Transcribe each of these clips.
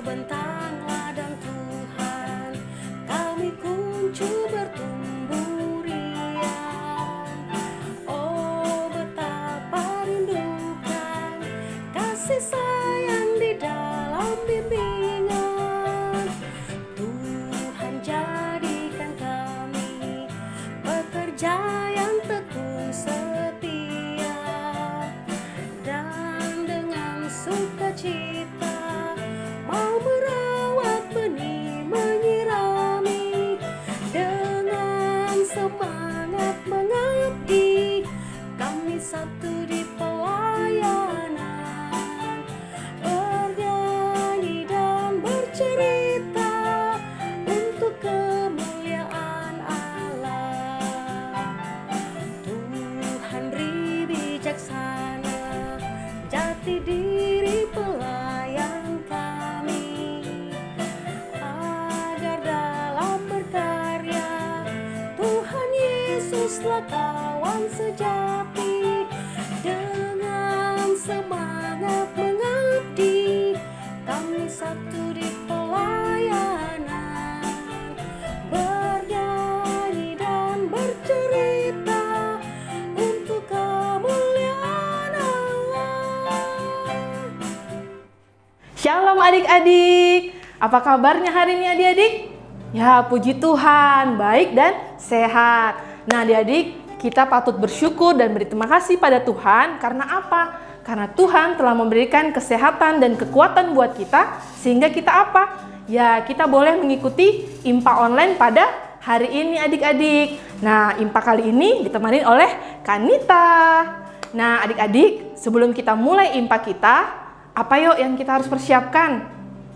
Terbentang ladang Tuhan, kami kunci bertumbuh riang. Oh, betapa rindukan kasih sayang di dalam bimbingan. Tuhan jadikan kami pekerja yang tekun setia, dan dengan sukacita mau merawat benih, menyirami, dengan semangat mengabdi. Kami satu di pelayanan, bernyanyi dan bercerita untuk kemuliaan Allah. Tuhan ri bijaksana, jati diri pelayan kami, agar dalam berkarya Tuhan Yesuslah kawan sejati. Dengan semangat mengabdi, kami satu di pelayanan, bernyanyi dan bercerita untuk kemuliaan Allah. Shalom adik-adik, apa kabarnya hari ini adik-adik? Ya, puji Tuhan, baik dan sehat. Nah adik-adik, kita patut bersyukur dan berterima kasih pada Tuhan. Karena apa? Karena Tuhan telah memberikan kesehatan dan kekuatan buat kita, sehingga kita apa? Ya, kita boleh mengikuti IMPA online pada hari ini adik-adik. Nah, IMPA kali ini ditemani oleh Kanita. Nah adik-adik, sebelum kita mulai IMPA kita, apa yuk yang kita harus persiapkan?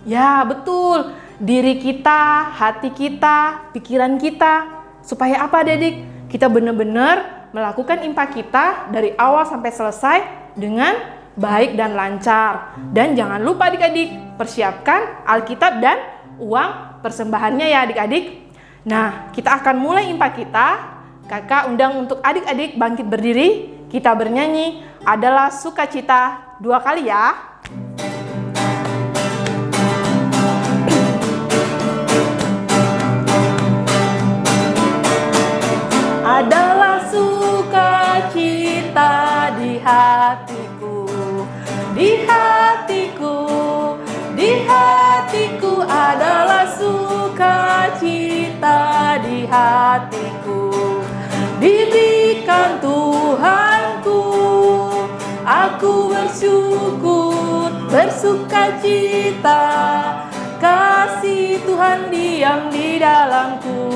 Ya betul, diri kita, hati kita, pikiran kita. Supaya apa adik-adik? Kita benar-benar melakukan IMPA kita dari awal sampai selesai dengan baik dan lancar. Dan jangan lupa adik-adik, persiapkan Alkitab dan uang persembahannya ya adik-adik. Nah, kita akan mulai IMPA kita. Kakak undang untuk adik-adik bangkit berdiri. Kita bernyanyi adalah sukacita 2 kali ya. Adalah sukacita di hatiku, di hatiku, di hatiku adalah sukacita di hatiku. Diberikan Tuhanku, aku bersyukur, bersukacita, kasih Tuhan diam di dalamku.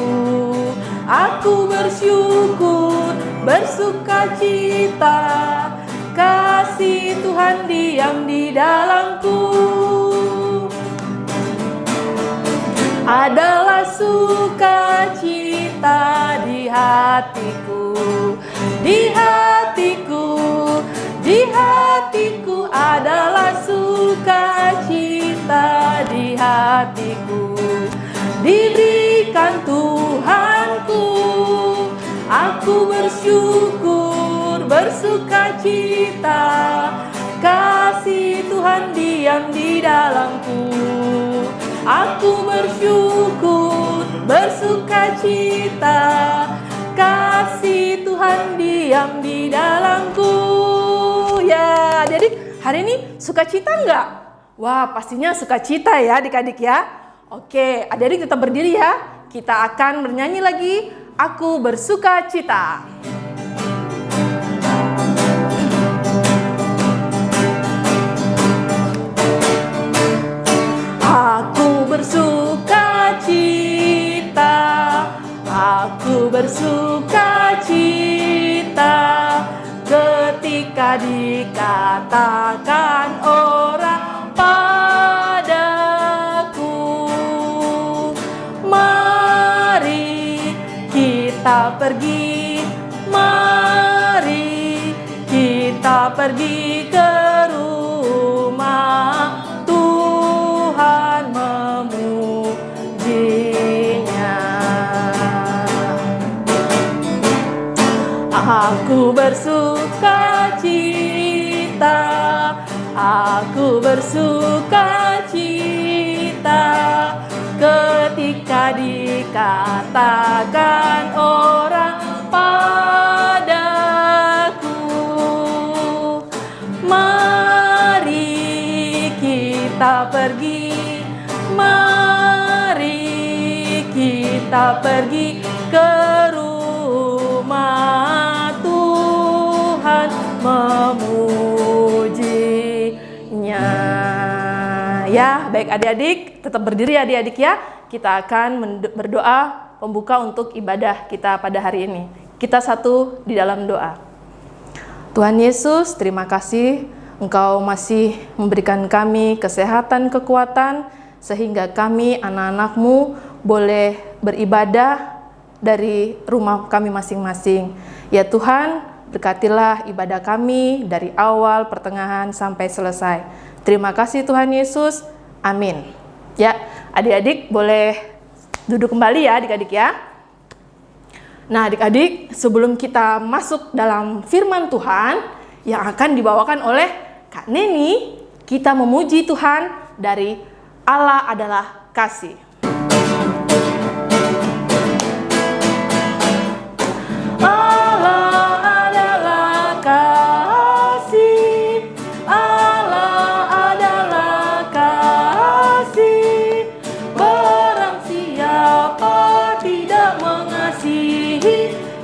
Aku bersyukur, bersukacita, kasih Tuhan diam di dalamku. Adalah sukacita di hatiku, di hatiku, di hatiku adalah sukacita di hatiku. Diberikan Tuhanku, aku bersyukur, bersukacita, kasih Tuhan diam di dalamku. Aku bersyukur, bersukacita, kasih Tuhan diam di dalamku. Ya, adik-adik, hari ini sukacita enggak? Wah, pastinya sukacita ya adik-adik ya. Oke, adik-adik tetap berdiri ya. Kita akan bernyanyi lagi, aku bersukacita. Aku bersukacita, aku bersukacita, ketika dikatakan orang padaku, mari kita pergi, mari kita pergi ke rumah Tuhan memujinya. Aku bersukacita, aku bersukacita, ketika dikatakan orang padaku, mari kita pergi, mari kita pergi ke rumah Tuhan memujinya. Ya, baik adik-adik, tetap berdiri adik-adik ya. Kita akan berdoa pembuka untuk ibadah kita pada hari ini. Kita satu di dalam doa. Tuhan Yesus, terima kasih Engkau masih memberikan kami kesehatan, kekuatan, sehingga kami anak-anak-Mu boleh beribadah dari rumah kami masing-masing. Ya Tuhan, berkatilah ibadah kami dari awal, pertengahan, sampai selesai. Terima kasih Tuhan Yesus. Amin. Ya, adik-adik boleh duduk kembali ya adik-adik ya. Nah adik-adik, sebelum kita masuk dalam firman Tuhan yang akan dibawakan oleh Kak Neni, kita memuji Tuhan dari Allah adalah kasih.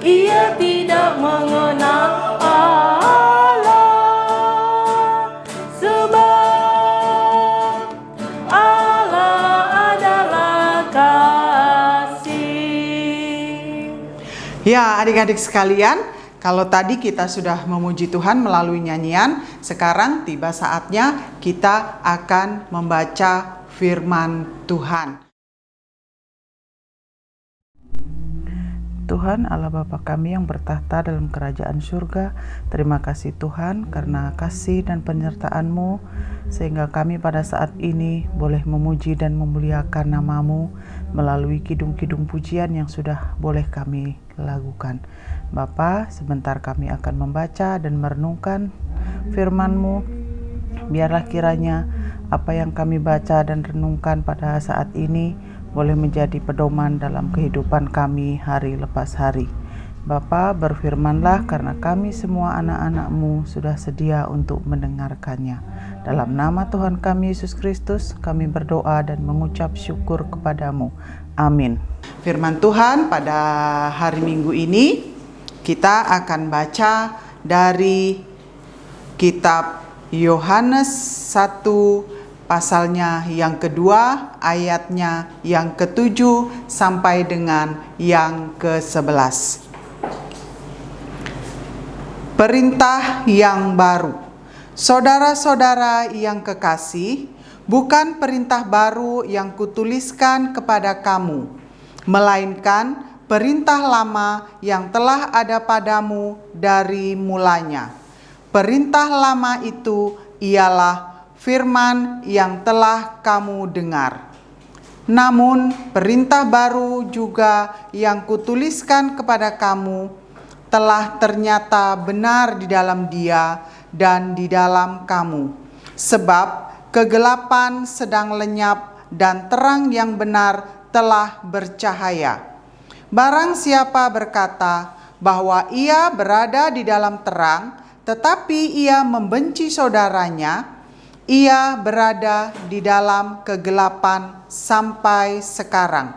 Ia tidak mengenal Allah, sebab Allah adalah kasih. Ya, adik-adik sekalian, kalau tadi kita sudah memuji Tuhan melalui nyanyian, sekarang tiba saatnya kita akan membaca firman Tuhan. Tuhan Allah Bapa kami yang bertahta dalam kerajaan surga, terima kasih Tuhan karena kasih dan penyertaan-Mu sehingga kami pada saat ini boleh memuji dan memuliakan nama-Mu melalui kidung-kidung pujian yang sudah boleh kami lakukan. Bapa, sebentar kami akan membaca dan merenungkan firman-Mu. Biarlah kiranya apa yang kami baca dan renungkan pada saat ini boleh menjadi pedoman dalam kehidupan kami hari lepas hari. Bapa, berfirmanlah karena kami semua anak-anak-Mu sudah sedia untuk mendengarkannya. Dalam nama Tuhan kami Yesus Kristus, kami berdoa dan mengucap syukur kepadamu. Amin. Firman Tuhan pada hari Minggu ini, kita akan baca dari kitab Yohanes 1 pasalnya yang kedua, ayatnya yang ke-7 sampai dengan yang ke-11. Perintah yang baru. Saudara-saudara yang kekasih, bukan perintah baru yang kutuliskan kepada kamu, melainkan perintah lama yang telah ada padamu dari mulanya. Perintah lama itu ialah firman yang telah kamu dengar. Namun perintah baru juga yang kutuliskan kepada kamu telah ternyata benar di dalam Dia dan di dalam kamu. Sebab kegelapan sedang lenyap dan terang yang benar telah bercahaya. Barang siapa berkata bahwa ia berada di dalam terang, tetapi ia membenci saudaranya, ia berada di dalam kegelapan sampai sekarang.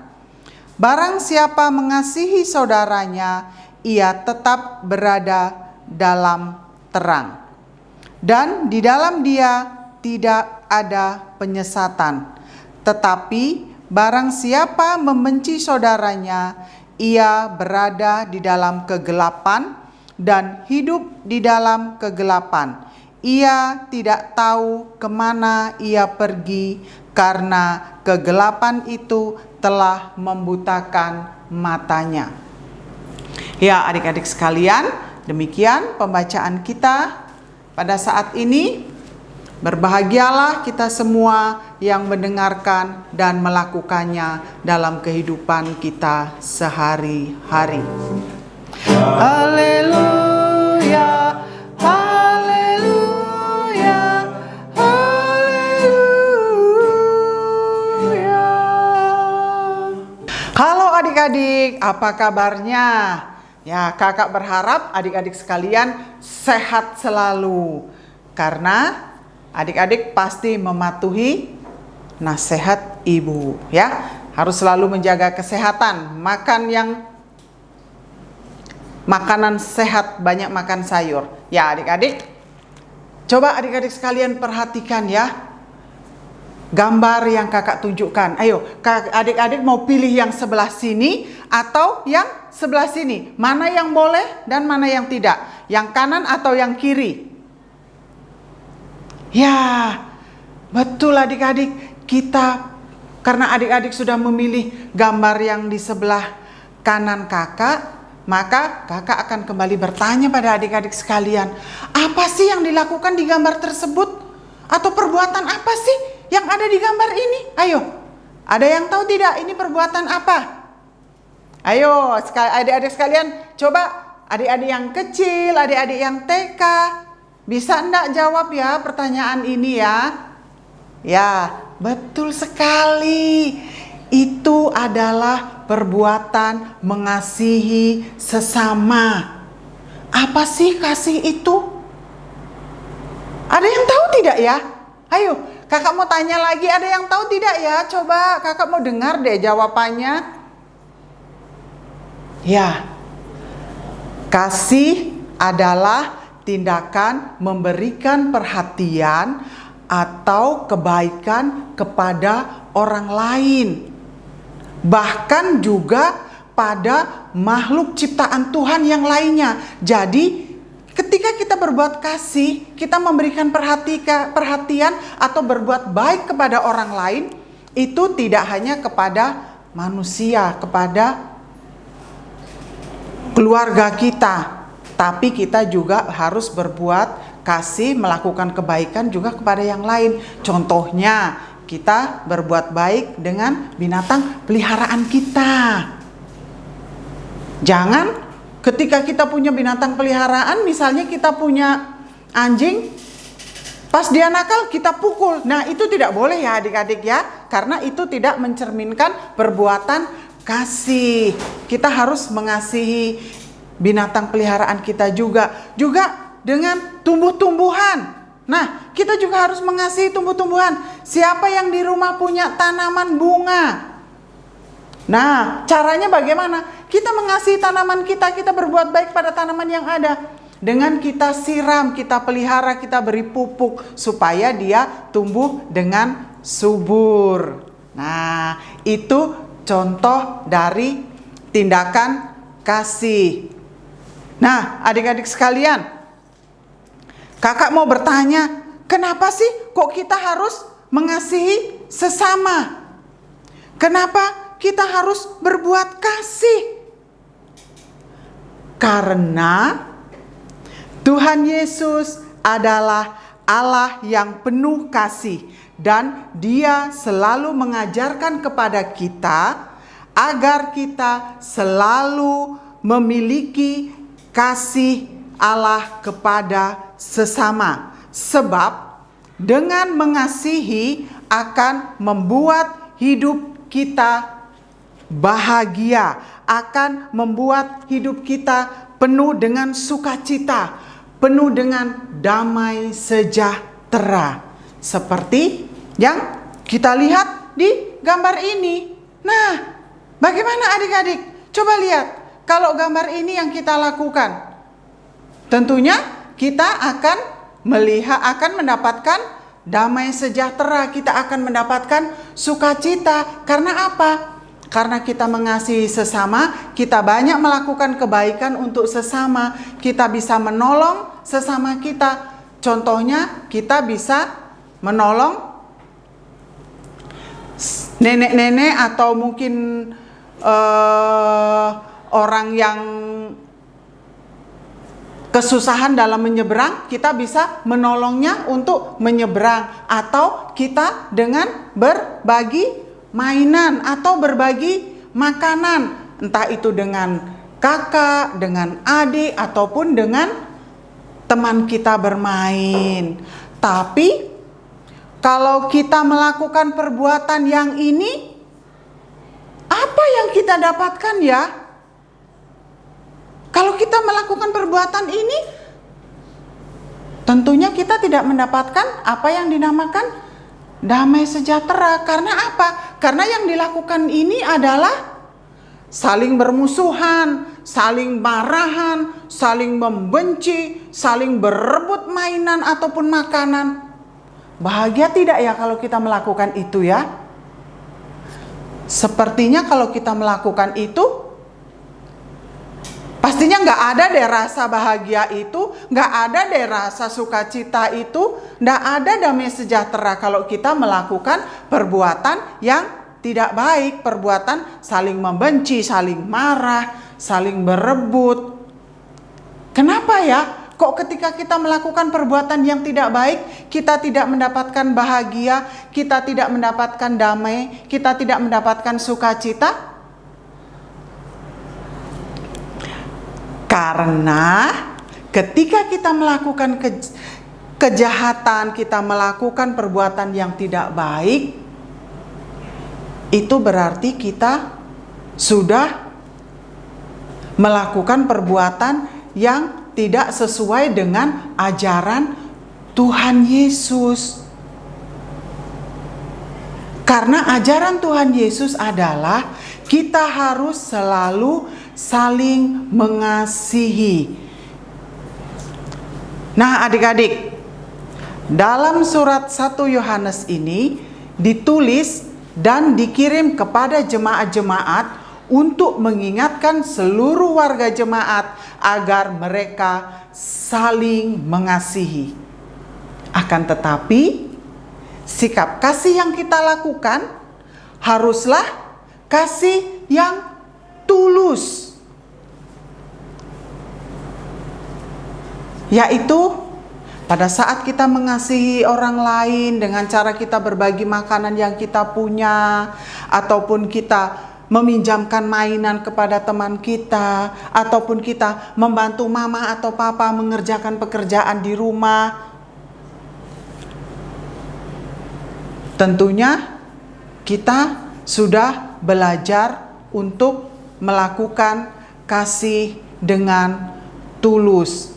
Barang siapa mengasihi saudaranya, ia tetap berada dalam terang. Dan di dalam dia tidak ada penyesatan. Tetapi barang siapa membenci saudaranya, ia berada di dalam kegelapan dan hidup di dalam kegelapan. Ia tidak tahu kemana ia pergi karena kegelapan itu telah membutakan matanya. Ya, adik-adik sekalian, demikian pembacaan kita pada saat ini. Berbahagialah kita semua yang mendengarkan dan melakukannya dalam kehidupan kita sehari-hari. Haleluya. Haleluya, haleluya. adik-adik, apa kabarnya? Ya, kakak berharap adik-adik sekalian sehat selalu. Karena adik-adik pasti mematuhi nasihat ibu, ya. Harus selalu menjaga kesehatan, makanan sehat, banyak makan sayur. Ya, adik-adik, coba adik-adik sekalian perhatikan ya. Gambar yang kakak tunjukkan. Ayo, adik-adik mau pilih yang sebelah sini atau yang sebelah sini? Mana yang boleh dan mana yang tidak? Yang kanan atau yang kiri? Ya, betul adik-adik. Karena adik-adik sudah memilih gambar yang di sebelah kanan kakak, maka kakak akan kembali bertanya pada adik-adik sekalian, apa sih yang dilakukan di gambar tersebut? Atau perbuatan apa sih yang ada di gambar ini? Ayo, ada yang tahu tidak ini perbuatan apa? Ayo adik-adik sekalian, coba adik-adik yang kecil, adik-adik yang TK, bisa enggak jawab ya pertanyaan ini ya? Ya, betul sekali. Itu adalah perbuatan mengasihi sesama. Apa sih kasih itu? Ada yang tahu tidak ya? Ayo, kakak mau tanya lagi, ada yang tahu tidak ya? Coba kakak mau dengar deh jawabannya. Ya, kasih adalah tindakan memberikan perhatian atau kebaikan kepada orang lain. Bahkan juga pada makhluk ciptaan Tuhan yang lainnya. Jadi ketika kita berbuat kasih, kita memberikan perhatian atau berbuat baik kepada orang lain, itu tidak hanya kepada manusia, kepada keluarga kita, tapi kita juga harus berbuat kasih, melakukan kebaikan juga kepada yang lain. Contohnya, kita berbuat baik dengan binatang peliharaan kita. Jangan ketika kita punya binatang peliharaan, misalnya kita punya anjing, pas dia nakal kita pukul. Nah, itu tidak boleh ya adik-adik ya, karena itu tidak mencerminkan perbuatan kasih. Kita harus mengasihi binatang peliharaan kita juga dengan tumbuh-tumbuhan. Nah, kita juga harus mengasihi tumbuh-tumbuhan. Siapa yang di rumah punya tanaman bunga? Nah, caranya bagaimana? Kita mengasihi tanaman kita berbuat baik pada tanaman yang ada. Dengan kita siram, kita pelihara, kita beri pupuk supaya dia tumbuh dengan subur. Nah, itu contoh dari tindakan kasih. Nah, adik-adik sekalian, kakak mau bertanya, kenapa sih kok kita harus mengasihi sesama? Kenapa kita harus berbuat kasih? Karena Tuhan Yesus adalah Allah yang penuh kasih dan Dia selalu mengajarkan kepada kita agar kita selalu memiliki kasih Allah kepada sesama. Sebab dengan mengasihi akan membuat hidup kita bahagia, akan membuat hidup kita penuh dengan sukacita, penuh dengan damai sejahtera. Seperti yang kita lihat di gambar ini. Nah, bagaimana adik-adik? Coba lihat, kalau gambar ini yang kita lakukan, tentunya kita akan mendapatkan damai sejahtera, kita akan mendapatkan sukacita. Karena apa? Karena kita mengasihi sesama, kita banyak melakukan kebaikan untuk sesama, kita bisa menolong sesama kita. Contohnya, kita bisa menolong nenek-nenek atau mungkin orang yang kesusahan dalam menyeberang, kita bisa menolongnya untuk menyeberang. Atau kita dengan berbagi mainan atau berbagi makanan, entah itu dengan kakak, dengan adik, ataupun dengan teman kita bermain. Tapi kalau kita melakukan perbuatan yang ini, apa Apa yang kita dapatkan ya? Kalau kita melakukan perbuatan ini, tentunya kita tidak mendapatkan apa yang dinamakan damai sejahtera. Karena apa? Karena yang dilakukan ini adalah saling bermusuhan, saling marahan, saling membenci, saling berebut mainan ataupun makanan. Bahagia tidak ya kalau kita melakukan itu ya? Sepertinya kalau kita melakukan itu, pastinya nggak ada deh rasa bahagia itu, nggak ada deh rasa sukacita itu, nggak ada damai sejahtera kalau kita melakukan perbuatan yang tidak baik, perbuatan saling membenci, saling marah, saling berebut. Kenapa ya? Kok ketika kita melakukan perbuatan yang tidak baik, kita tidak mendapatkan bahagia, kita tidak mendapatkan damai, kita tidak mendapatkan sukacita? Karena ketika kita melakukan kejahatan, kita melakukan perbuatan yang tidak baik, itu berarti kita sudah melakukan perbuatan yang tidak sesuai dengan ajaran Tuhan Yesus. Karena ajaran Tuhan Yesus adalah kita harus selalu saling mengasihi. Nah, adik-adik, dalam surat 1 Yohanes ini ditulis dan dikirim kepada jemaat-jemaat untuk mengingatkan seluruh warga jemaat agar mereka saling mengasihi. Akan tetapi, sikap kasih yang kita lakukan haruslah kasih yang tulus, yaitu pada saat kita mengasihi orang lain dengan cara kita berbagi makanan yang kita punya, ataupun kita meminjamkan mainan kepada teman kita, ataupun kita membantu mama atau papa mengerjakan pekerjaan di rumah. Tentunya kita sudah belajar untuk melakukan kasih dengan tulus.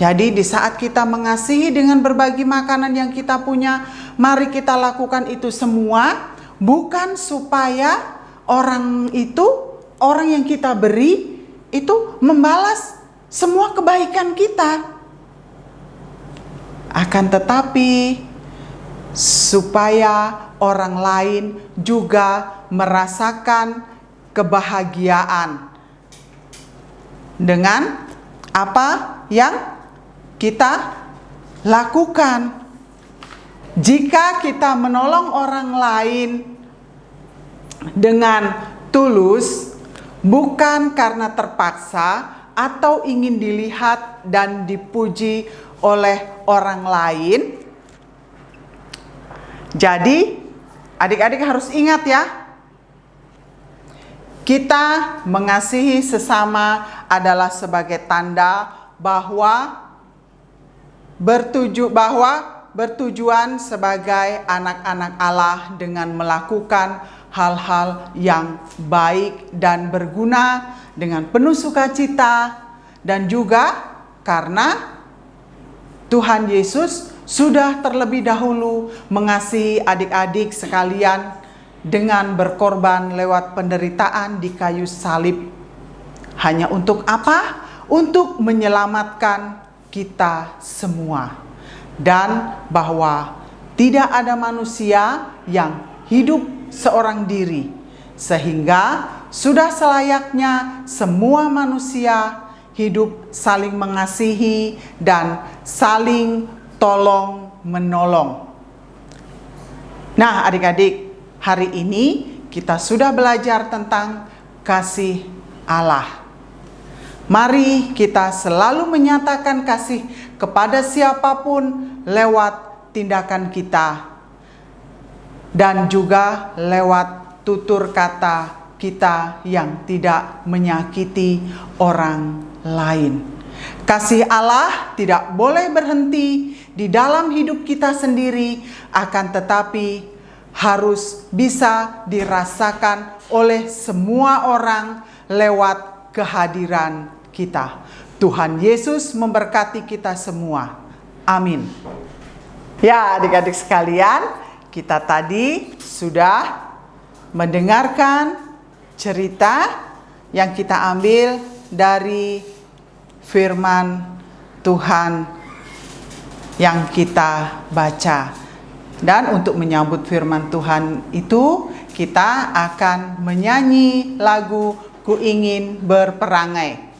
Jadi di saat kita mengasihi dengan berbagi makanan yang kita punya, mari kita lakukan itu semua bukan supaya orang yang kita beri itu membalas semua kebaikan kita. Akan tetapi supaya orang lain juga merasakan kebahagiaan dengan apa yang kita lakukan. Jika kita menolong orang lain dengan tulus, bukan karena terpaksa atau ingin dilihat dan dipuji oleh orang lain. Jadi, adik-adik harus ingat ya, kita mengasihi sesama adalah sebagai tanda bahwa bertujuan sebagai anak-anak Allah dengan melakukan hal-hal yang baik dan berguna dengan penuh sukacita, dan juga karena Tuhan Yesus sudah terlebih dahulu mengasihi adik-adik sekalian dengan berkorban lewat penderitaan di kayu salib. Hanya untuk apa? Untuk menyelamatkan kita semua. Dan bahwa tidak ada manusia yang hidup seorang diri, sehingga sudah selayaknya semua manusia hidup saling mengasihi dan saling tolong menolong. Nah, adik-adik, hari ini kita sudah belajar tentang kasih Allah. Mari kita selalu menyatakan kasih kepada siapapun lewat tindakan kita dan juga lewat tutur kata kita yang tidak menyakiti orang lain. Kasih Allah tidak boleh berhenti di dalam hidup kita sendiri, akan tetapi harus bisa dirasakan oleh semua orang lewat kehadiran kita. Tuhan Yesus memberkati kita semua. Amin. Ya, adik-adik sekalian, kita tadi sudah mendengarkan cerita yang kita ambil dari firman Tuhan yang kita baca. Dan untuk menyambut firman Tuhan itu, kita akan menyanyi lagu Ku Ingin Berperangai.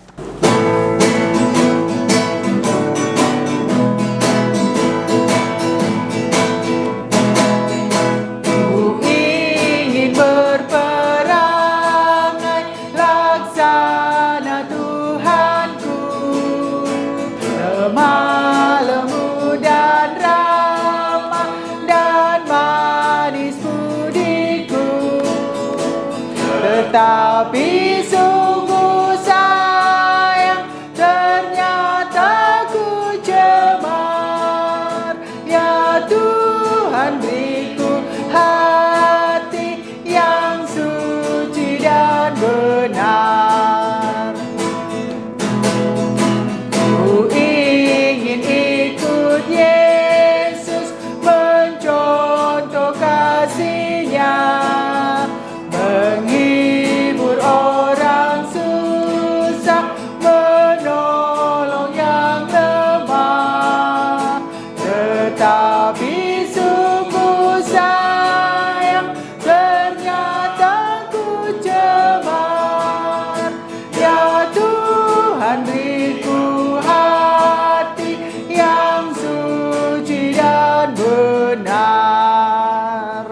Tapi sungguh sayang, ternyata ku cemar. Ya Tuhan, beriku hati yang suci dan benar. Ku ingin ikut Yesus, mencontoh kasih-Nya, menghibur orang susah, menolong yang lemah. Tetapi sungguh sayang, ternyata ku cemar. Ya Tuhan, beriku hati yang suci dan benar.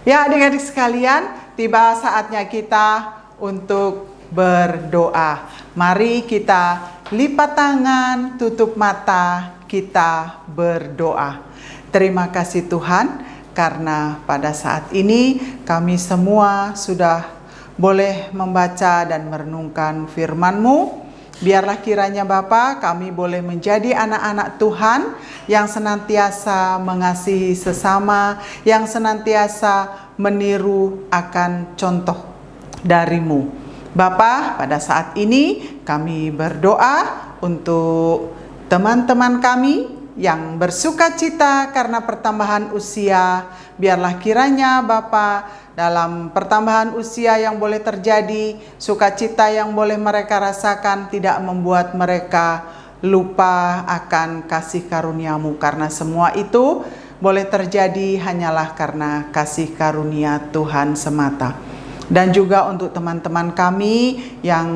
Ya adik-adik sekalian, tiba saatnya kita untuk berdoa. Mari kita lipat tangan, tutup mata, kita berdoa. Terima kasih Tuhan, karena pada saat ini kami semua sudah boleh membaca dan merenungkan firman-Mu. Biarlah kiranya Bapa, kami boleh menjadi anak-anak Tuhan yang senantiasa mengasihi sesama, yang senantiasa meniru akan contoh dari-Mu. Bapa, pada saat ini kami berdoa untuk teman-teman kami yang bersuka cita karena pertambahan usia. Biarlah kiranya Bapa, dalam pertambahan usia yang boleh terjadi, sukacita yang boleh mereka rasakan tidak membuat mereka lupa akan kasih karunia-Mu, karena semua itu boleh terjadi hanyalah karena kasih karunia Tuhan semata. Dan juga untuk teman-teman kami yang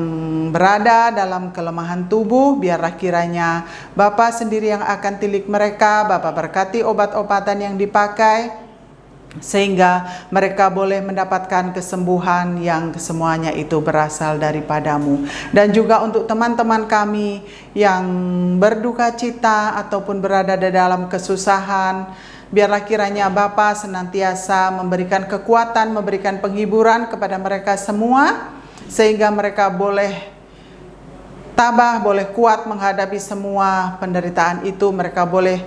berada dalam kelemahan tubuh, biarlah kiranya Bapa sendiri yang akan tilik mereka. Bapa berkati obat-obatan yang dipakai, sehingga mereka boleh mendapatkan kesembuhan yang semuanya itu berasal daripada-Mu. Dan juga untuk teman-teman kami yang berduka cita ataupun berada di dalam kesusahan, biarlah kiranya Bapa senantiasa memberikan kekuatan, memberikan penghiburan kepada mereka semua, sehingga mereka boleh tabah, boleh kuat menghadapi semua penderitaan itu. Mereka boleh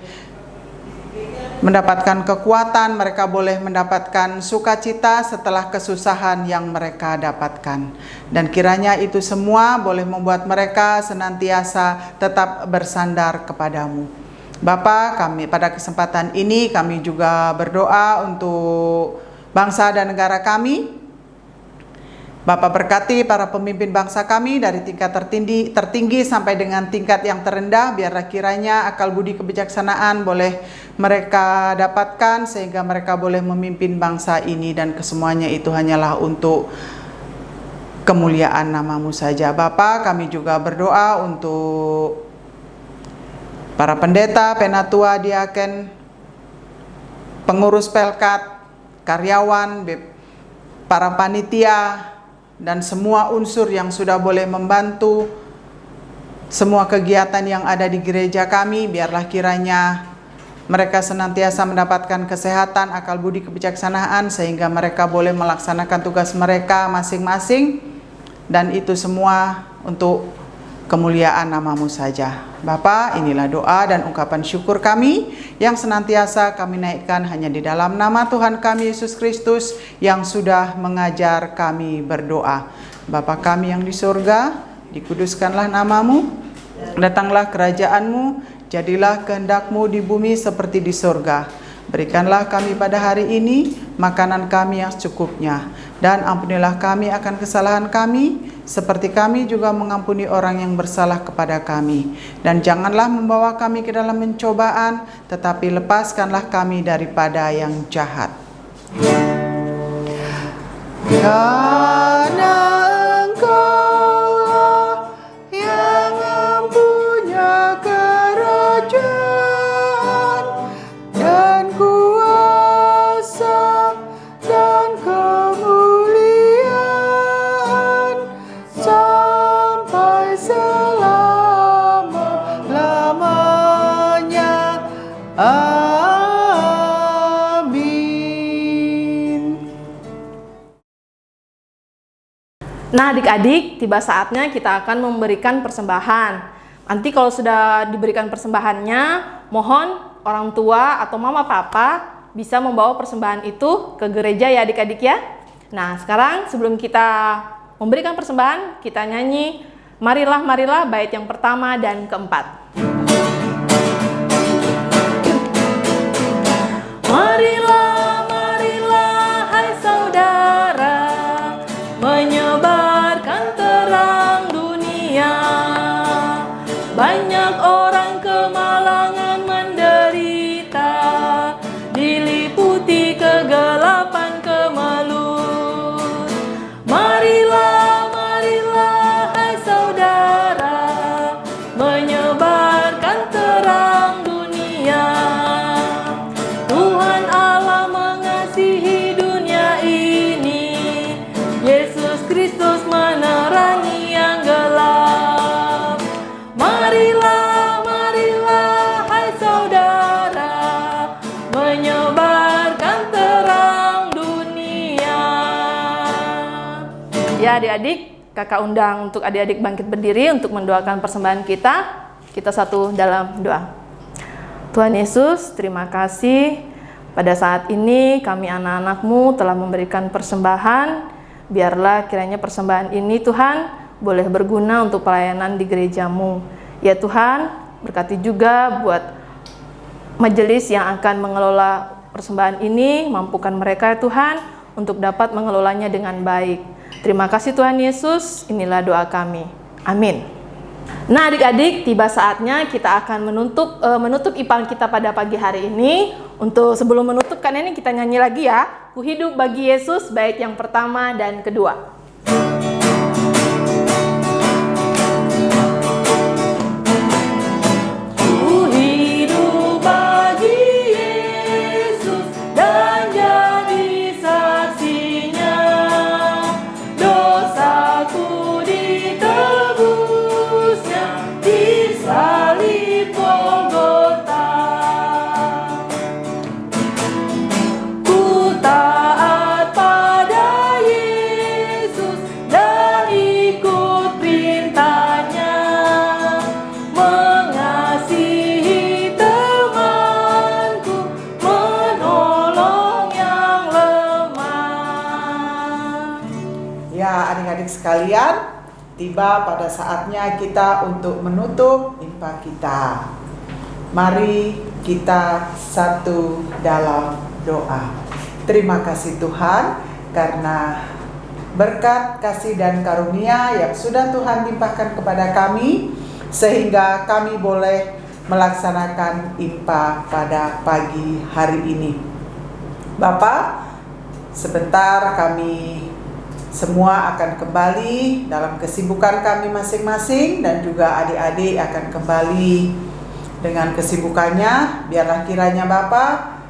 mendapatkan kekuatan, mereka boleh mendapatkan sukacita setelah kesusahan yang mereka dapatkan. Dan kiranya itu semua boleh membuat mereka senantiasa tetap bersandar kepada-Mu. Bapa, kami pada kesempatan ini kami juga berdoa untuk bangsa dan negara kami. Bapa berkati para pemimpin bangsa kami dari tingkat tertinggi sampai dengan tingkat yang terendah. Biarlah kiranya akal budi kebijaksanaan boleh mereka dapatkan, sehingga mereka boleh memimpin bangsa ini, dan kesemuanya itu hanyalah untuk kemuliaan nama-Mu saja. Bapa, kami juga berdoa untuk para pendeta, penatua, diaken, pengurus pelkat, karyawan, para panitia, dan semua unsur yang sudah boleh membantu semua kegiatan yang ada di gereja kami. Biarlah kiranya mereka senantiasa mendapatkan kesehatan, akal budi kebijaksanaan, sehingga mereka boleh melaksanakan tugas mereka masing-masing. Dan itu semua untuk kemuliaan nama-Mu saja. Bapa, inilah doa dan ungkapan syukur kami yang senantiasa kami naikkan hanya di dalam nama Tuhan kami Yesus Kristus yang sudah mengajar kami berdoa. Bapa kami yang di surga, dikuduskanlah nama-Mu, datanglah kerajaan-Mu, jadilah kehendak-Mu di bumi seperti di surga. Berikanlah kami pada hari ini makanan kami yang secukupnya, dan ampunilah kami akan kesalahan kami, seperti kami juga mengampuni orang yang bersalah kepada kami. Dan janganlah membawa kami ke dalam pencobaan, tetapi lepaskanlah kami daripada yang jahat. Karena Engkaulah yang mempunyai kerajaan dan kuasa dan kemuliaan sampai selama-lamanya. Amin. Nah adik-adik, tiba saatnya kita akan memberikan persembahan. Nanti kalau sudah diberikan persembahannya, mohon orang tua atau mama papa bisa membawa persembahan itu ke gereja ya adik-adik ya. Nah sekarang sebelum kita memberikan persembahan, kita nyanyi Marilah Marilah bait yang pertama dan keempat. Marilah, marilah, hai saudara, menyebarkan terang dunia. Banyak orang kemalangan menderita, diliputi kegelapan kemelut. Marilah, marilah, hai saudara, menyebarkan terang dunia. Tuhan Allah mengasihi dunia ini, Yesus Kristus menerangi yang gelap. Marilah, marilah, hai saudara, menyebarkan terang dunia. Ya adik-adik, kakak undang untuk adik-adik bangkit berdiri untuk mendoakan persembahan kita. Kita satu dalam doa. Tuhan Yesus, terima kasih pada saat ini kami anak-anak-Mu telah memberikan persembahan. Biarlah kiranya persembahan ini Tuhan boleh berguna untuk pelayanan di gereja-Mu. Ya Tuhan, berkati juga buat majelis yang akan mengelola persembahan ini, mampukan mereka ya Tuhan untuk dapat mengelolanya dengan baik. Terima kasih Tuhan Yesus, inilah doa kami. Amin. Nah adik-adik, tiba saatnya kita akan menutup IPAL kita pada pagi hari ini. Untuk sebelum menutupkan ini kita nyanyi lagi ya. Ku hidup bagi Yesus, bait yang pertama dan kedua. Ku hidup bagi Yesus dan jadi saksinya. Dosaku ditebusnya di salib Golgota. Ku taat pada Yesus dan ikut perintahnya, mengasihi temanku, menolong yang lemah. Ya adik-adik sekalian, tiba pada saatnya kita untuk menutup IPA kita. Mari kita satu dalam doa. Terima kasih Tuhan karena berkat, kasih dan karunia yang sudah Tuhan limpahkan kepada kami, sehingga kami boleh melaksanakan IPA pada pagi hari ini. Bapak, sebentar kami semua akan kembali dalam kesibukan kami masing-masing, dan juga adik-adik akan kembali dengan kesibukannya. Biarlah kiranya Bapak,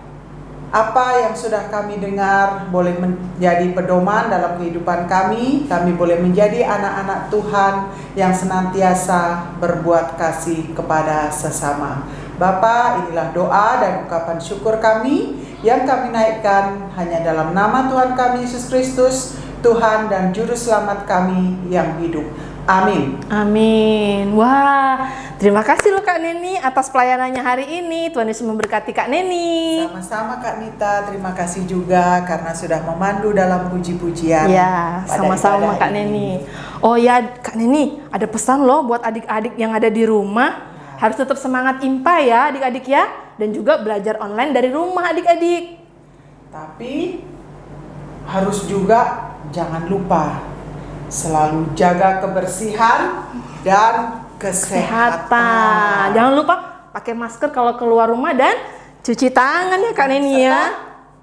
apa yang sudah kami dengar boleh menjadi pedoman dalam kehidupan kami. Kami boleh menjadi anak-anak Tuhan yang senantiasa berbuat kasih kepada sesama. Bapa, inilah doa dan ungkapan syukur kami yang kami naikkan hanya dalam nama Tuhan kami Yesus Kristus, Tuhan dan Juru Selamat kami yang hidup. Amin. Amin. Wah, terima kasih loh Kak Neni atas pelayanannya hari ini. Tuhan Yesus memberkati Kak Neni. Sama-sama Kak Nita, terima kasih juga karena sudah memandu dalam puji-pujian. Ya, pada sama-sama ibadah Kak ini. Neni. Oh ya, Kak Neni, ada pesan loh buat adik-adik yang ada di rumah. Harus tetap semangat IMPA ya adik-adik ya. Dan juga belajar online dari rumah adik-adik. Tapi harus juga jangan lupa selalu jaga kebersihan dan kesehatan. Jangan lupa pakai masker kalau keluar rumah dan cuci tangan ya Kak Neni ya.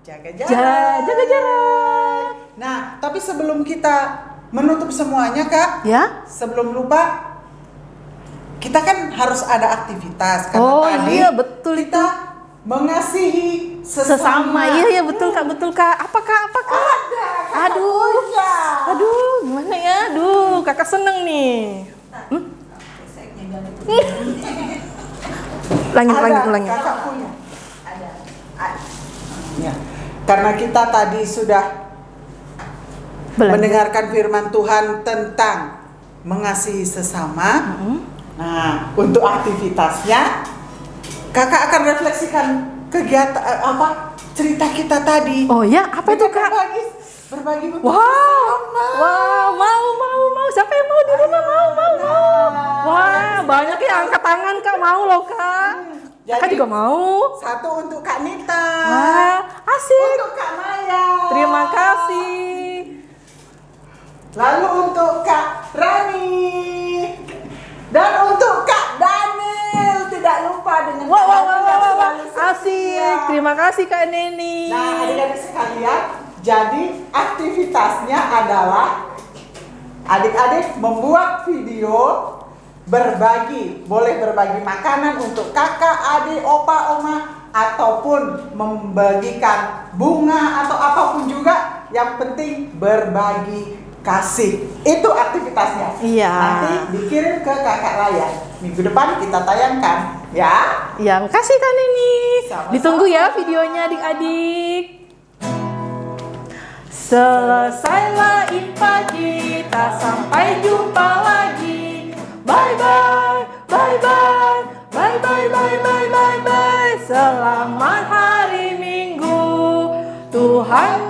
Jaga jarak. Jaga jarak. Nah, tapi sebelum kita menutup semuanya Kak, Ya? sebelum lupa, kita kan harus ada aktivitas karena Oh tadi iya betul itu. kita mengasihi Sesama. Iya betul Kak, betul Kak. Apa Kak? Aduh. Aduh, gimana ya? Aduh, Kakak seneng nih. Lanjut. Kakak punya. Ya. Karena kita tadi sudah mendengarkan firman Tuhan tentang mengasihi sesama. Nah, untuk aktivitasnya, kakak akan refleksikan kegiatan cerita kita tadi. Oh ya, apa itu Kita Kak? berbagi untuk Wow, sesama. mau. Siapa yang mau di rumah? Mau. Wah, banyak ya angkat tangan Kak, mau loh Kak. Kakak Jadi, juga mau. satu untuk Kak Nita. Wah, asik. Untuk Kak Maya. Terima kasih. Lalu untuk Kak Rani. Dan untuk Kak Daniel. Tidak lupa dengan Wah, Kak Daniel yang selalu setia. asik. Terima kasih Kak Neni. Nah, adik-adik sekalian, jadi aktivitasnya adalah adik-adik membuat video, berbagi, boleh berbagi makanan untuk kakak, adik, opa, oma, ataupun membagikan bunga atau apapun juga, yang penting berbagi kasih. Itu aktivitasnya. Iya. Nanti dikirim ke kakak Raya. Minggu depan kita tayangkan, ya. Ya, makasih Kak Neni. Sama-sama. Ditunggu ya videonya adik-adik. Selesailah IMPA kita, sampai jumpa lagi. Bye bye, bye bye, bye bye, bye bye, bye bye. Selamat hari Minggu, Tuhan